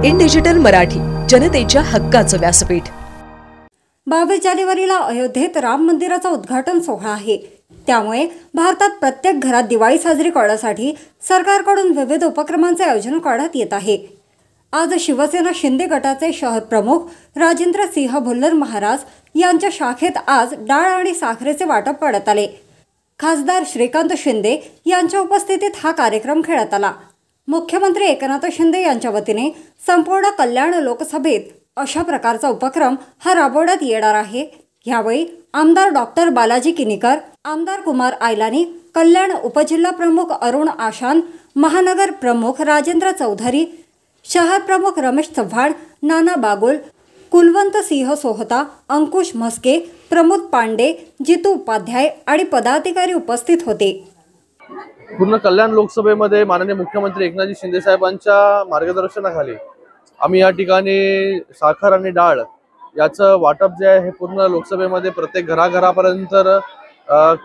In digital Marathi, जनतेच्या हक्काचं व्यासपीठ। 22 जानेवारीला अयोध्येत राम मंदिराचा उद्घाटन सोहळा आहे। त्यामुळे भारतात प्रत्येक घरात दिवाळी साजरी करण्यासाठी सरकारकडून विविध उपक्रमांचे आयोजन करण्यात येत आहे। आज शिवसेना शिंदे गटाचे शहर प्रमुख राजेंद्र सिंह भुल्लर महाराज यांच्या शाखेत आज डाळ आणि साखरेचे वाटप करण्यात आले। खासदार श्रीकांत शिंदे यांच्या उपस्थितीत हा कार्यक्रम घेण्यात आला। मुख्यमंत्री एकनाथ शिंदे यांच्या वतीने संपूर्ण कल्याण लोकसभेत अशा प्रकारचा उपक्रम हा राबवण्यात येणार आहे। यावेळी आमदार डॉक्टर बालाजी किनीकर, आमदार कुमार आयलानी, कल्याण उपजिल्हा प्रमुख अरुण आशान, महानगर प्रमुख राजेंद्र चौधरी, शहर प्रमुख रमेश चव्हाण, नाना बागुल, कुलवंत सिंह सोहता, अंकुश म्हस्के, प्रमोद पांडे, जितू उपाध्याय आणि पदाधिकारी उपस्थित होते। पूर्ण कल्याण लोकसभेमध्ये माननीय मुख्यमंत्री एकनाथ शिंदे साहेबांच्या मार्गदर्शनाखाली आम्ही या ठिकाणी साखर आणि डाळ याचं वाटप जे आहे हे पूर्ण लोकसभेमध्ये प्रत्येक घराघरापर्यंत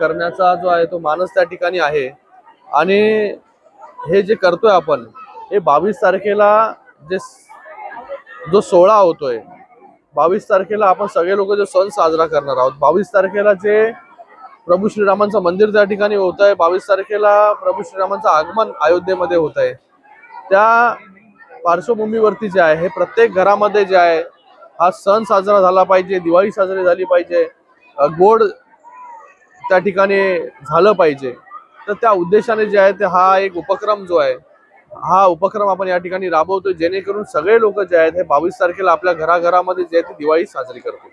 करण्याचा जो आहे तो मानस त्या ठिकाणी आहे। आणि हे जे करतोय आपण हे 22 तारखेला जो सोहळा होतोय, 22 तारखेला आपण सगळे लोक जो सण साजरा करणार आहोत। 22 तारखेला जे प्रभू श्रीरामांचं मंदिर त्या ठिकाणी होत आहे, 22 तारखेला प्रभू श्रीरामांचं आगमन अयोध्येमध्ये होत आहे। त्या पार्श्वभूमीवरती जे आहे हे प्रत्येक घरामध्ये जे आहे हा सण साजरा झाला पाहिजे, दिवाळी साजरी झाली पाहिजे, गोड त्या ठिकाणी झालं पाहिजे। तर त्या उद्देशाने जे आहे ते हा एक उपक्रम जो आहे हा उपक्रम आपण या ठिकाणी राबवतोय, जेणेकरून सगळे लोक जे आहेत हे 22 तारखेला आपल्या घराघरामध्ये जे आहे ती दिवाळी साजरी करतील।